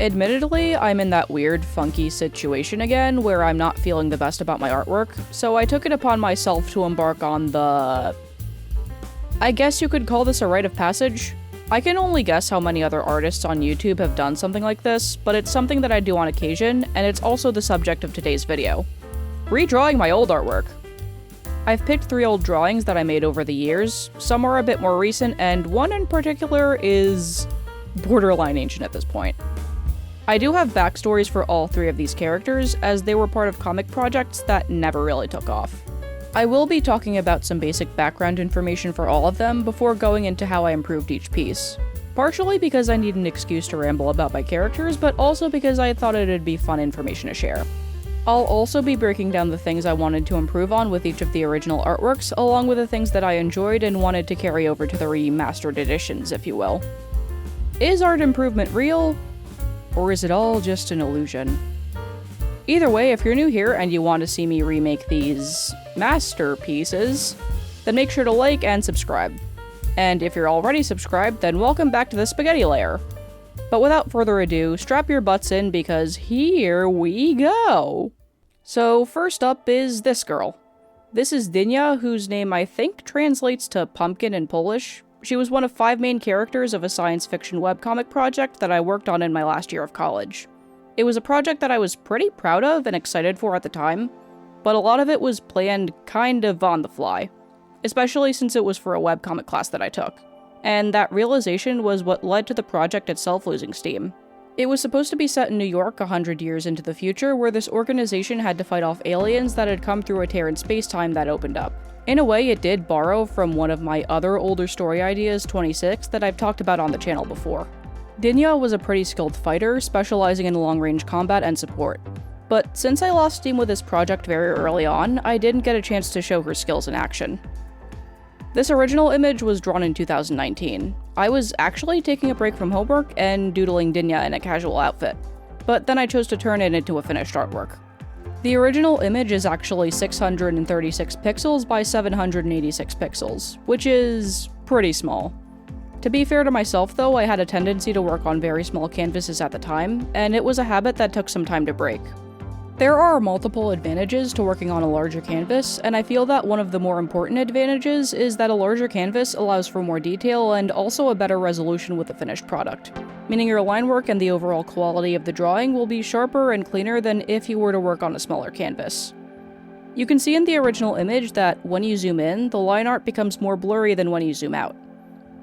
Admittedly, I'm in that weird, funky situation again where I'm not feeling the best about my artwork, so I took it upon myself to embark on the... I guess you could call this a rite of passage? I can only guess how many other artists on YouTube have done something like this, but it's something that I do on occasion, and it's also the subject of today's video. Redrawing my old artwork. I've picked 3 old drawings that I made over the years, some are a bit more recent, and one in particular is borderline ancient at this point. I do have backstories for all 3 of these characters, as they were part of comic projects that never really took off. I will be talking about some basic background information for all of them before going into how I improved each piece. Partially because I need an excuse to ramble about my characters, but also because I thought it'd be fun information to share. I'll also be breaking down the things I wanted to improve on with each of the original artworks, along with the things that I enjoyed and wanted to carry over to the remastered editions, if you will. Is art improvement real? Or is it all just an illusion? Either way, if you're new here and you want to see me remake these masterpieces, then make sure to like and subscribe. And if you're already subscribed, then welcome back to the spaghetti layer. But without further ado, strap your butts in because here we go! So first up is this girl. This is Dynia, whose name I think translates to pumpkin in Polish. She was one of 5 main characters of a science fiction webcomic project that I worked on in my last year of college. It was a project that I was pretty proud of and excited for at the time, but a lot of it was planned kind of on the fly, especially since it was for a webcomic class that I took, and that realization was what led to the project itself losing steam. It was supposed to be set in New York 100 years into the future, where this organization had to fight off aliens that had come through a tear in space-time that opened up. In a way, it did borrow from one of my other older story ideas, 26, that I've talked about on the channel before. Dynia was a pretty skilled fighter, specializing in long-range combat and support. But since I lost steam with this project very early on, I didn't get a chance to show her skills in action. This original image was drawn in 2019. I was actually taking a break from homework and doodling Dynia in a casual outfit, but then I chose to turn it into a finished artwork. The original image is actually 636 pixels by 786 pixels, which is pretty small. To be fair to myself though, I had a tendency to work on very small canvases at the time, and it was a habit that took some time to break. There are multiple advantages to working on a larger canvas, and I feel that one of the more important advantages is that a larger canvas allows for more detail and also a better resolution with the finished product, meaning your line work and the overall quality of the drawing will be sharper and cleaner than if you were to work on a smaller canvas. You can see in the original image that when you zoom in, the line art becomes more blurry than when you zoom out.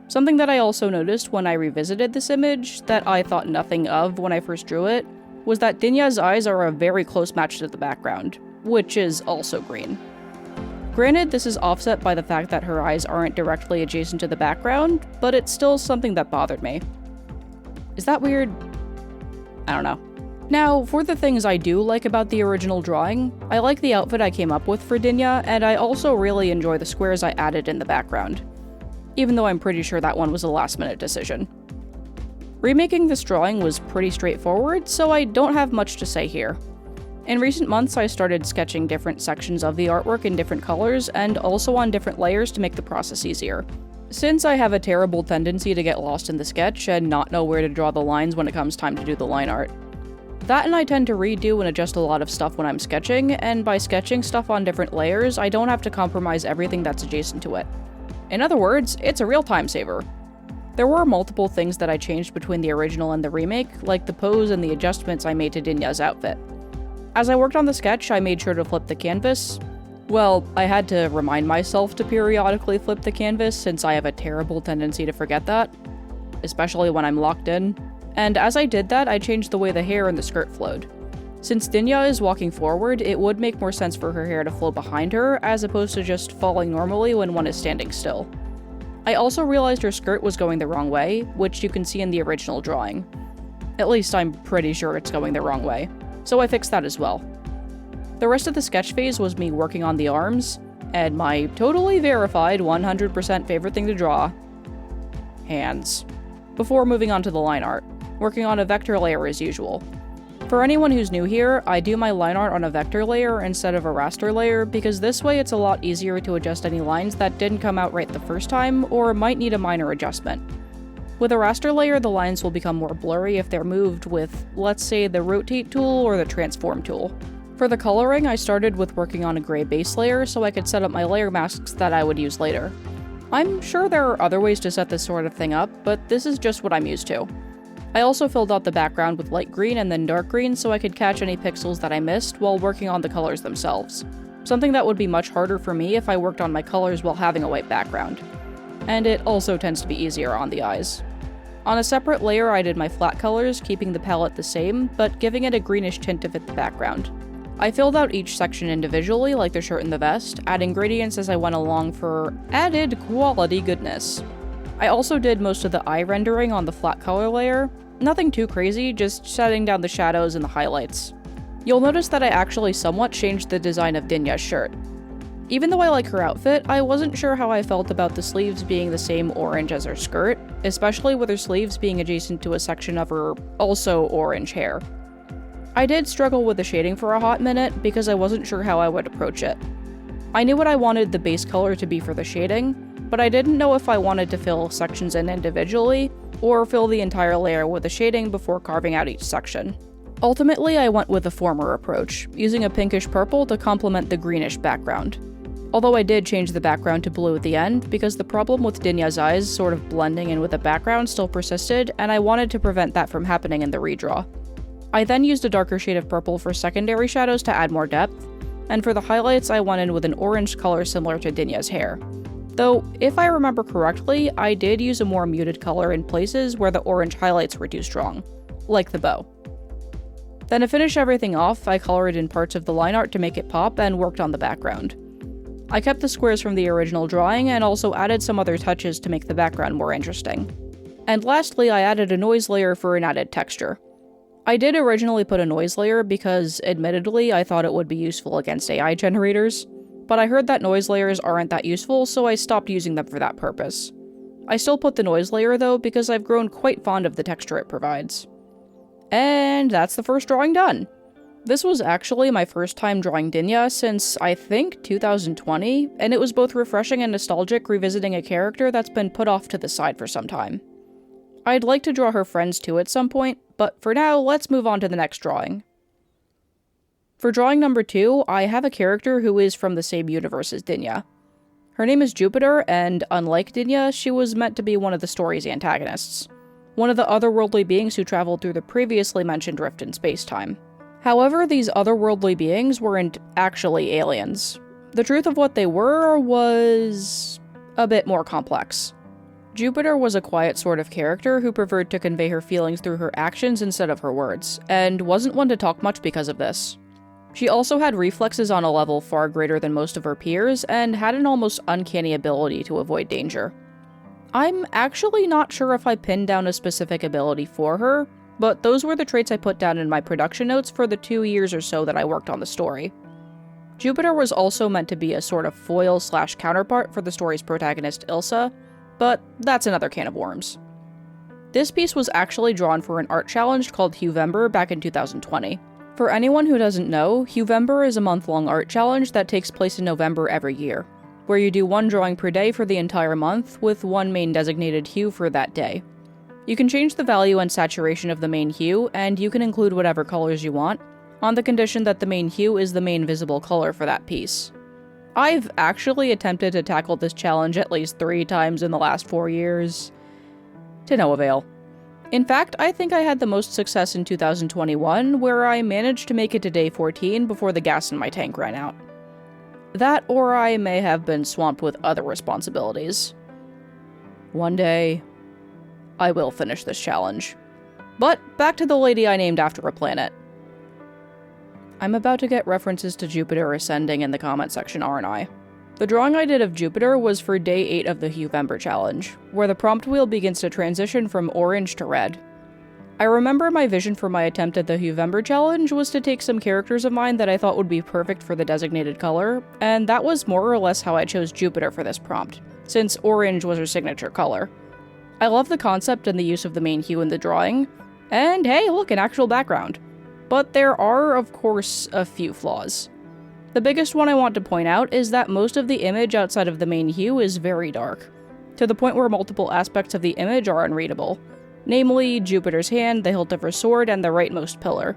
Something that I also noticed when I revisited this image, that I thought nothing of when I first drew it, was that Dynia's eyes are a very close match to the background, which is also green. Granted, this is offset by the fact that her eyes aren't directly adjacent to the background, but it's still something that bothered me. Is that weird? I don't know. Now, for the things I do like about the original drawing, I like the outfit I came up with for Dynia, and I also really enjoy the squares I added in the background, even though I'm pretty sure that one was a last-minute decision. Remaking this drawing was pretty straightforward, so I don't have much to say here. In recent months, I started sketching different sections of the artwork in different colors, and also on different layers to make the process easier. Since I have a terrible tendency to get lost in the sketch and not know where to draw the lines when it comes time to do the line art. That and I tend to redo and adjust a lot of stuff when I'm sketching, and by sketching stuff on different layers, I don't have to compromise everything that's adjacent to it. In other words, it's a real time saver. There were multiple things that I changed between the original and the remake, like the pose and the adjustments I made to Dynia's outfit. As I worked on the sketch, I made sure to flip the canvas. Well, I had to remind myself to periodically flip the canvas since I have a terrible tendency to forget that, especially when I'm locked in. And as I did that, I changed the way the hair and the skirt flowed. Since Dynia is walking forward, it would make more sense for her hair to flow behind her, as opposed to just falling normally when one is standing still. I also realized her skirt was going the wrong way, which you can see in the original drawing. At least I'm pretty sure it's going the wrong way, so I fixed that as well. The rest of the sketch phase was me working on the arms, and my totally verified 100% favorite thing to draw, hands, before moving on to the line art, working on a vector layer as usual. For anyone who's new here, I do my line art on a vector layer instead of a raster layer because this way it's a lot easier to adjust any lines that didn't come out right the first time or might need a minor adjustment. With a raster layer, the lines will become more blurry if they're moved with, let's say, the rotate tool or the transform tool. For the coloring, I started with working on a gray base layer so I could set up my layer masks that I would use later. I'm sure there are other ways to set this sort of thing up, but this is just what I'm used to. I also filled out the background with light green and then dark green so I could catch any pixels that I missed while working on the colors themselves. Something that would be much harder for me if I worked on my colors while having a white background. And it also tends to be easier on the eyes. On a separate layer, I did my flat colors, keeping the palette the same, but giving it a greenish tint to fit the background. I filled out each section individually, like the shirt and the vest, adding gradients as I went along for added quality goodness. I also did most of the eye rendering on the flat color layer. Nothing too crazy, just setting down the shadows and the highlights. You'll notice that I actually somewhat changed the design of Dinya's shirt. Even though I like her outfit, I wasn't sure how I felt about the sleeves being the same orange as her skirt, especially with her sleeves being adjacent to a section of her also orange hair. I did struggle with the shading for a hot minute because I wasn't sure how I would approach it. I knew what I wanted the base color to be for the shading, but I didn't know if I wanted to fill sections in individually, or fill the entire layer with the shading before carving out each section. Ultimately, I went with the former approach, using a pinkish purple to complement the greenish background. Although I did change the background to blue at the end, because the problem with Dinya's eyes sort of blending in with the background still persisted, and I wanted to prevent that from happening in the redraw. I then used a darker shade of purple for secondary shadows to add more depth, and for the highlights I went in with an orange color similar to Dinya's hair. Though, if I remember correctly, I did use a more muted color in places where the orange highlights were too strong, like the bow. Then to finish everything off, I colored in parts of the line art to make it pop and worked on the background. I kept the squares from the original drawing and also added some other touches to make the background more interesting. And lastly, I added a noise layer for an added texture. I did originally put a noise layer because, admittedly, I thought it would be useful against AI generators, but I heard that noise layers aren't that useful, so I stopped using them for that purpose. I still put the noise layer though because I've grown quite fond of the texture it provides. And that's the first drawing done! This was actually my first time drawing Dinya since, I think, 2020, and it was both refreshing and nostalgic revisiting a character that's been put off to the side for some time. I'd like to draw her friends too at some point, but for now, let's move on to the next drawing. For drawing number 2, I have a character who is from the same universe as Dinya. Her name is Jupiter, and unlike Dinya, she was meant to be one of the story's antagonists. One of the otherworldly beings who traveled through the previously mentioned rift in space-time. However, these otherworldly beings weren't actually aliens. The truth of what they were was a bit more complex. Jupiter was a quiet sort of character who preferred to convey her feelings through her actions instead of her words, and wasn't one to talk much because of this. She also had reflexes on a level far greater than most of her peers, and had an almost uncanny ability to avoid danger. I'm actually not sure if I pinned down a specific ability for her, but those were the traits I put down in my production notes for the 2 years or so that I worked on the story. Jupiter was also meant to be a sort of foil/counterpart for the story's protagonist Ilsa, but that's another can of worms. This piece was actually drawn for an art challenge called Huevember back in 2020. For anyone who doesn't know, Huevember is a month-long art challenge that takes place in November every year, where you do one drawing per day for the entire month, with one main designated hue for that day. You can change the value and saturation of the main hue, and you can include whatever colors you want, on the condition that the main hue is the main visible color for that piece. I've actually attempted to tackle this challenge at least 3 times in the last 4 years, to no avail. In fact, I think I had the most success in 2021, where I managed to make it to day 14 before the gas in my tank ran out. That, or I may have been swamped with other responsibilities. One day, I will finish this challenge. But back to the lady I named after a planet. I'm about to get references to Jupiter ascending in the comment section, aren't I? The drawing I did of Jupiter was for day 8 of the Huevember challenge, where the prompt wheel begins to transition from orange to red. I remember my vision for my attempt at the Huevember challenge was to take some characters of mine that I thought would be perfect for the designated color, and that was more or less how I chose Jupiter for this prompt, since orange was her signature color. I love the concept and the use of the main hue in the drawing, and hey, look, an actual background. But there are, of course, a few flaws. The biggest one I want to point out is that most of the image outside of the main hue is very dark. to the point where multiple aspects of the image are unreadable, namely Jupiter's hand, the hilt of her sword, and the rightmost pillar.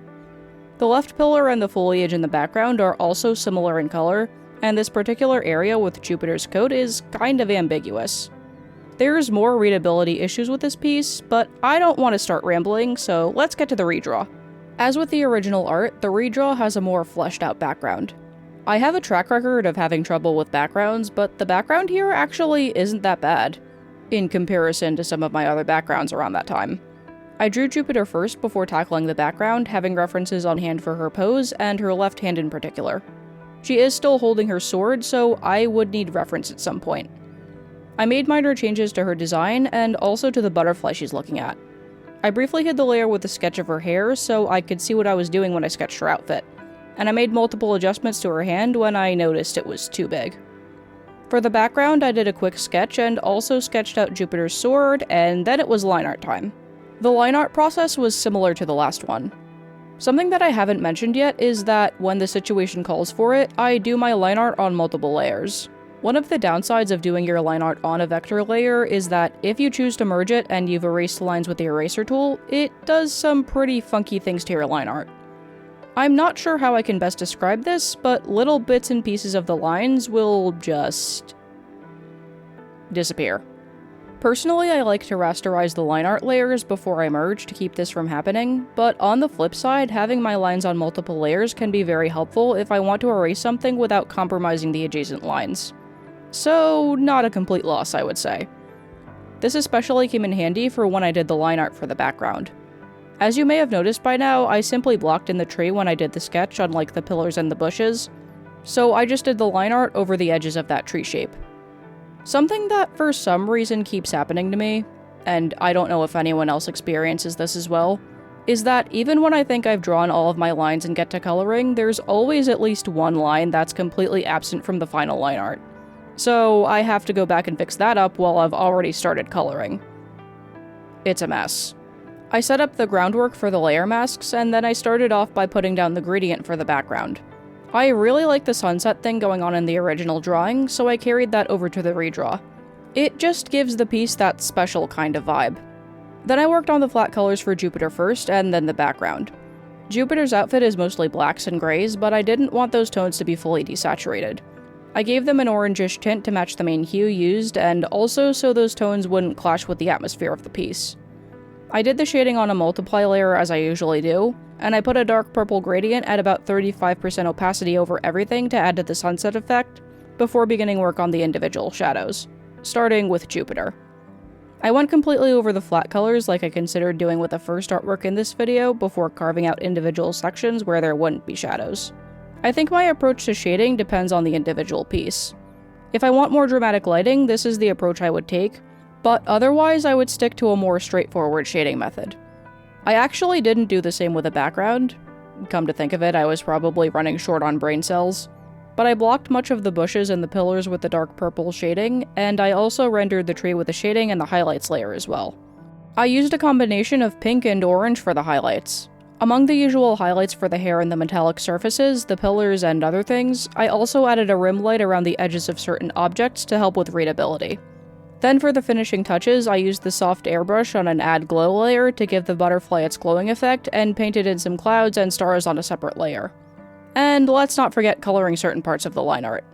The left pillar and the foliage in the background are also similar in color, and this particular area with Jupiter's coat is kind of ambiguous. There's more readability issues with this piece, but I don't want to start rambling, so let's get to the redraw. As with the original art, the redraw has a more fleshed out background. I have a track record of having trouble with backgrounds, but the background here actually isn't that bad, in comparison to some of my other backgrounds around that time. I drew Jupiter first before tackling the background, having references on hand for her pose and her left hand in particular. She is still holding her sword, so I would need reference at some point. I made minor changes to her design, and also to the butterfly she's looking at. I briefly hid the layer with a sketch of her hair, so I could see what I was doing when I sketched her outfit, and I made multiple adjustments to her hand when I noticed it was too big. For the background, I did a quick sketch and also sketched out Jupiter's sword, and then it was line art time. The line art process was similar to the last one. Something that I haven't mentioned yet is that when the situation calls for it, I do my line art on multiple layers. One of the downsides of doing your line art on a vector layer is that if you choose to merge it and you've erased lines with the eraser tool, it does some pretty funky things to your line art. I'm not sure how I can best describe this, but little bits and pieces of the lines will just disappear. Personally, I like to rasterize the line art layers before I merge to keep this from happening, but on the flip side, having my lines on multiple layers can be very helpful if I want to erase something without compromising the adjacent lines. So, not a complete loss, I would say. This especially came in handy for when I did the line art for the background. As you may have noticed by now, I simply blocked in the tree when I did the sketch, unlike the pillars and the bushes, so I just did the line art over the edges of that tree shape. Something that for some reason keeps happening to me, and I don't know if anyone else experiences this as well, is that even when I think I've drawn all of my lines and get to coloring, there's always at least one line that's completely absent from the final line art. So I have to go back and fix that up while I've already started coloring. It's a mess. I set up the groundwork for the layer masks, and then I started off by putting down the gradient for the background. I really like the sunset thing going on in the original drawing, so I carried that over to the redraw. It just gives the piece that special kind of vibe. Then I worked on the flat colors for Jupiter first, and then the background. Jupiter's outfit is mostly blacks and grays, but I didn't want those tones to be fully desaturated. I gave them an orangish tint to match the main hue used, and also so those tones wouldn't clash with the atmosphere of the piece. I did the shading on a multiply layer as I usually do, and I put a dark purple gradient at about 35% opacity over everything to add to the sunset effect, before beginning work on the individual shadows, starting with Jupiter. I went completely over the flat colors like I considered doing with the first artwork in this video before carving out individual sections where there wouldn't be shadows. I think my approach to shading depends on the individual piece. If I want more dramatic lighting, this is the approach I would take, but otherwise I would stick to a more straightforward shading method. I actually didn't do the same with the background. Come to think of it, I was probably running short on brain cells. But I blocked much of the bushes and the pillars with the dark purple shading, and I also rendered the tree with the shading and the highlights layer as well. I used a combination of pink and orange for the highlights. Among the usual highlights for the hair and the metallic surfaces, the pillars, and other things, I also added a rim light around the edges of certain objects to help with readability. Then for the finishing touches, I used the soft airbrush on an add glow layer to give the butterfly its glowing effect, and painted in some clouds and stars on a separate layer. And let's not forget coloring certain parts of the line art.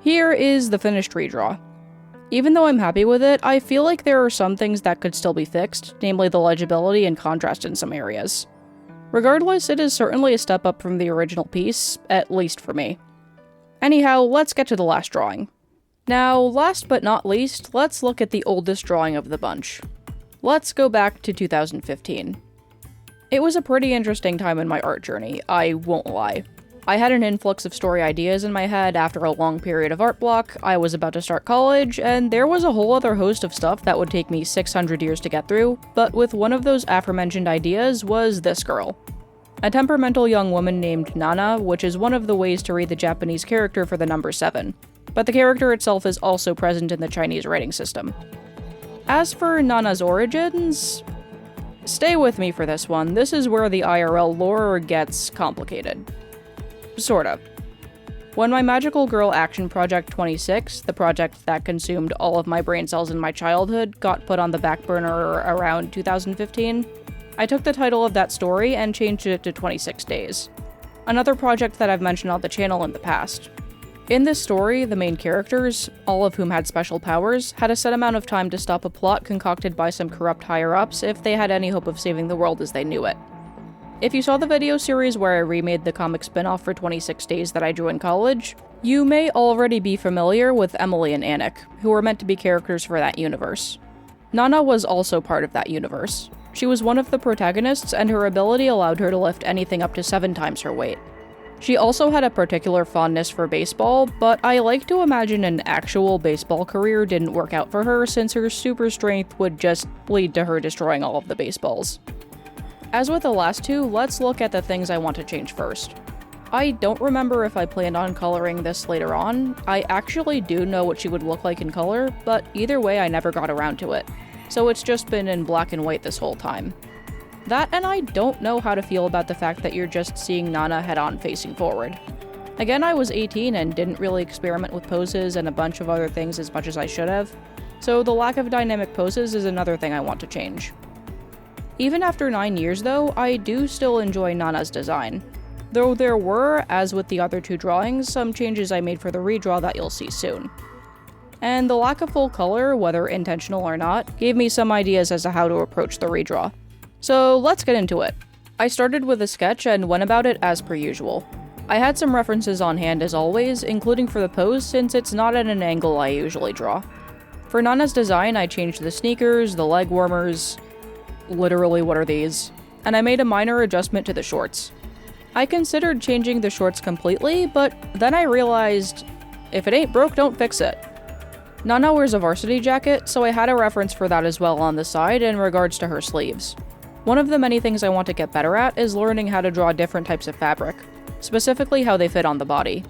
Here is the finished redraw. Even though I'm happy with it, I feel like there are some things that could still be fixed, namely the legibility and contrast in some areas. Regardless, it is certainly a step up from the original piece, at least for me. Anyhow, let's get to the last drawing. Now, last but not least, let's look at the oldest drawing of the bunch. Let's go back to 2015. It was a pretty interesting time in my art journey, I won't lie. I had an influx of story ideas in my head after a long period of art block, I was about to start college, and there was a whole other host of stuff that would take me 600 years to get through, but with one of those aforementioned ideas was this girl. A temperamental young woman named Nana, which is one of the ways to read the Japanese character for the number 7, but the character itself is also present in the Chinese writing system. As for Nana's origins, stay with me for this one, this is where the IRL lore gets complicated. Sort of. When my Magical Girl Action Project 26, the project that consumed all of my brain cells in my childhood, got put on the back burner around 2015, I took the title of that story and changed it to 26 Days. Another project that I've mentioned on the channel in the past. In this story, the main characters, all of whom had special powers, had a set amount of time to stop a plot concocted by some corrupt higher-ups if they had any hope of saving the world as they knew it. If you saw the video series where I remade the comic spin-off for 26 Days that I drew in college, you may already be familiar with Emily and Anik, who were meant to be characters for that universe. Nana was also part of that universe. She was one of the protagonists, and her ability allowed her to lift anything up to 7 times her weight. She also had a particular fondness for baseball, but I like to imagine an actual baseball career didn't work out for her since her super strength would just lead to her destroying all of the baseballs. As with the last two, let's look at the things I want to change first. I don't remember if I planned on coloring this later on. I actually do know what she would look like in color, but either way I never got around to it, so it's just been in black and white this whole time. That, and I don't know how to feel about the fact that you're just seeing Nana head-on facing forward. Again, I was 18 and didn't really experiment with poses and a bunch of other things as much as I should have, so the lack of dynamic poses is another thing I want to change. Even after 9 years though, I do still enjoy Nana's design. Though there were, as with the other two drawings, some changes I made for the redraw that you'll see soon. And the lack of full color, whether intentional or not, gave me some ideas as to how to approach the redraw. So let's get into it. I started with a sketch and went about it as per usual. I had some references on hand as always, including for the pose since it's not at an angle I usually draw. For Nana's design, I changed the sneakers, the leg warmers, literally what are these, and I made a minor adjustment to the shorts. I considered changing the shorts completely, but then I realized, if it ain't broke, don't fix it. Nana wears a varsity jacket, so I had a reference for that as well on the side in regards to her sleeves. One of the many things I want to get better at is learning how to draw different types of fabric, specifically how they fit on the body.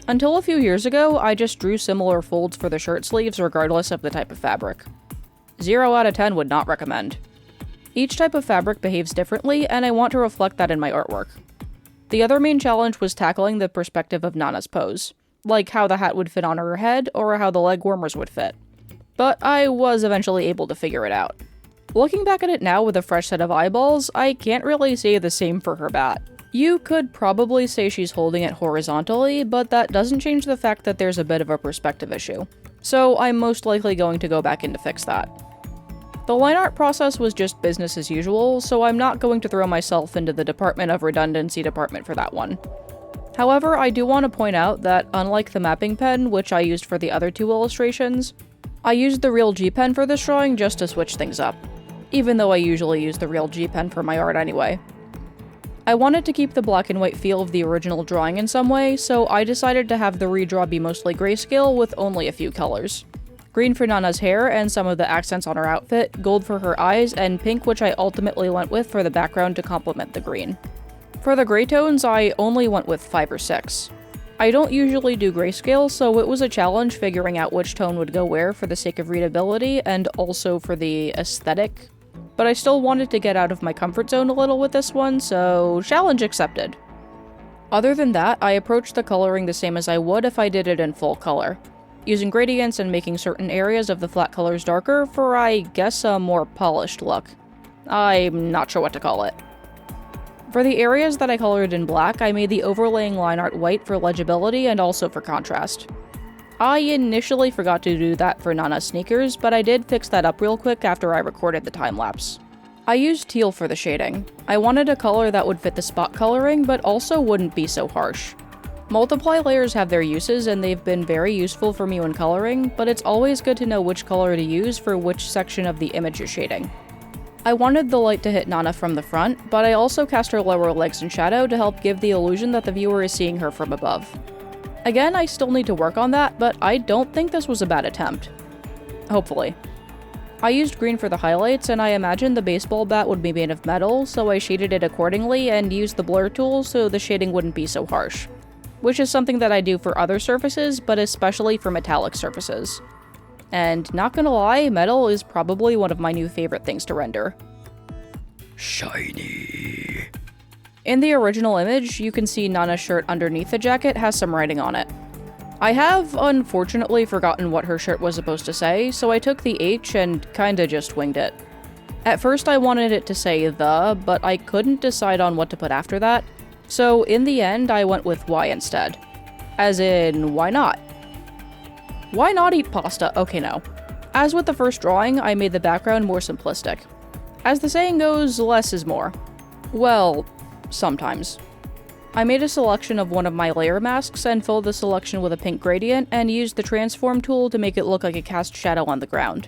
Until a few years ago, I just drew similar folds for the shirt sleeves regardless of the type of fabric. 0 out of 10 would not recommend. Each type of fabric behaves differently, and I want to reflect that in my artwork. The other main challenge was tackling the perspective of Nana's pose, like how the hat would fit on her head or how the leg warmers would fit. But I was eventually able to figure it out. Looking back at it now with a fresh set of eyeballs, I can't really say the same for her bat. You could probably say she's holding it horizontally, but that doesn't change the fact that there's a bit of a perspective issue. So I'm most likely going to go back in to fix that. The line art process was just business as usual, so I'm not going to throw myself into the Department of Redundancy department for that one. However, I do want to point out that unlike the mapping pen, which I used for the other two illustrations, I used the Real G pen for this drawing just to switch things up, even though I usually use the Real G pen for my art anyway. I wanted to keep the black and white feel of the original drawing in some way, so I decided to have the redraw be mostly grayscale with only a few colors. Green for Nana's hair and some of the accents on her outfit, gold for her eyes, and pink, which I ultimately went with for the background to complement the green. For the gray tones, I only went with 5 or 6. I don't usually do grayscale, so it was a challenge figuring out which tone would go where for the sake of readability and also for the aesthetic. But I still wanted to get out of my comfort zone a little with this one, so challenge accepted. Other than that, I approached the coloring the same as I would if I did it in full color, using gradients and making certain areas of the flat colors darker for, I guess, a more polished look. I'm not sure what to call it. For the areas that I colored in black, I made the overlaying line art white for legibility and also for contrast. I initially forgot to do that for Nana's sneakers, but I did fix that up real quick after I recorded the time-lapse. I used teal for the shading. I wanted a color that would fit the spot coloring, but also wouldn't be so harsh. Multiply layers have their uses, and they've been very useful for me when coloring, but it's always good to know which color to use for which section of the image you're shading. I wanted the light to hit Nana from the front, but I also cast her lower legs in shadow to help give the illusion that the viewer is seeing her from above. Again, I still need to work on that, but I don't think this was a bad attempt. Hopefully. I used green for the highlights, and I imagined the baseball bat would be made of metal, so I shaded it accordingly and used the blur tool so the shading wouldn't be so harsh. Which is something that I do for other surfaces, but especially for metallic surfaces. And not gonna lie, metal is probably one of my new favorite things to render. Shiny. In the original image, you can see Nana's shirt underneath the jacket has some writing on it. I have, unfortunately, forgotten what her shirt was supposed to say, so I took the H and kinda just winged it. At first I wanted it to say the, but I couldn't decide on what to put after that, so in the end I went with Y instead. As in, why not? Why not eat pasta? Okay, no. As with the first drawing, I made the background more simplistic. As the saying goes, less is more. Well, sometimes. I made a selection of one of my layer masks and filled the selection with a pink gradient and used the transform tool to make it look like a cast shadow on the ground.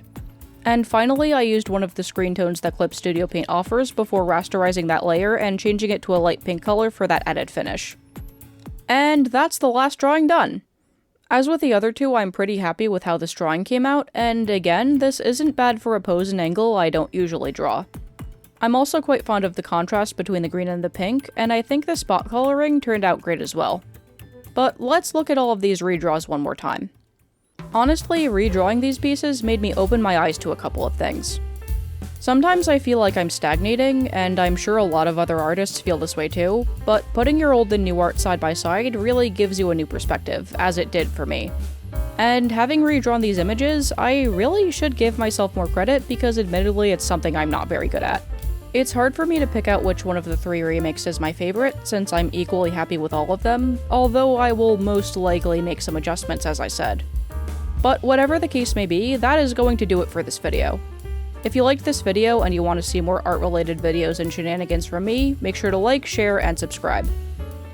And finally, I used one of the screen tones that Clip Studio Paint offers before rasterizing that layer and changing it to a light pink color for that added finish. And that's the last drawing done. As with the other two, I'm pretty happy with how this drawing came out, and again, this isn't bad for a pose and angle I don't usually draw. I'm also quite fond of the contrast between the green and the pink, and I think the spot coloring turned out great as well. But let's look at all of these redraws one more time. Honestly, redrawing these pieces made me open my eyes to a couple of things. Sometimes I feel like I'm stagnating, and I'm sure a lot of other artists feel this way too, but putting your old and new art side by side really gives you a new perspective, as it did for me. And having redrawn these images, I really should give myself more credit because admittedly it's something I'm not very good at. It's hard for me to pick out which one of the three remakes is my favorite, since I'm equally happy with all of them, although I will most likely make some adjustments as I said. But whatever the case may be, that is going to do it for this video. If you liked this video and you want to see more art-related videos and shenanigans from me, make sure to like, share, and subscribe.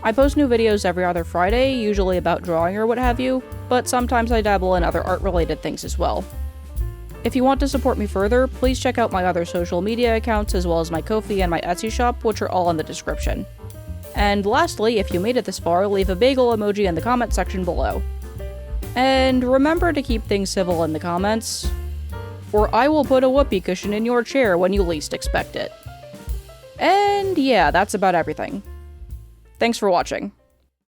I post new videos every other Friday, usually about drawing or what have you, but sometimes I dabble in other art-related things as well. If you want to support me further, please check out my other social media accounts as well as my Ko-fi and my Etsy shop, which are all in the description. And lastly, if you made it this far, leave a bagel emoji in the comment section below. And remember to keep things civil in the comments, or I will put a whoopee cushion in your chair when you least expect it. And yeah, that's about everything. Thanks for watching.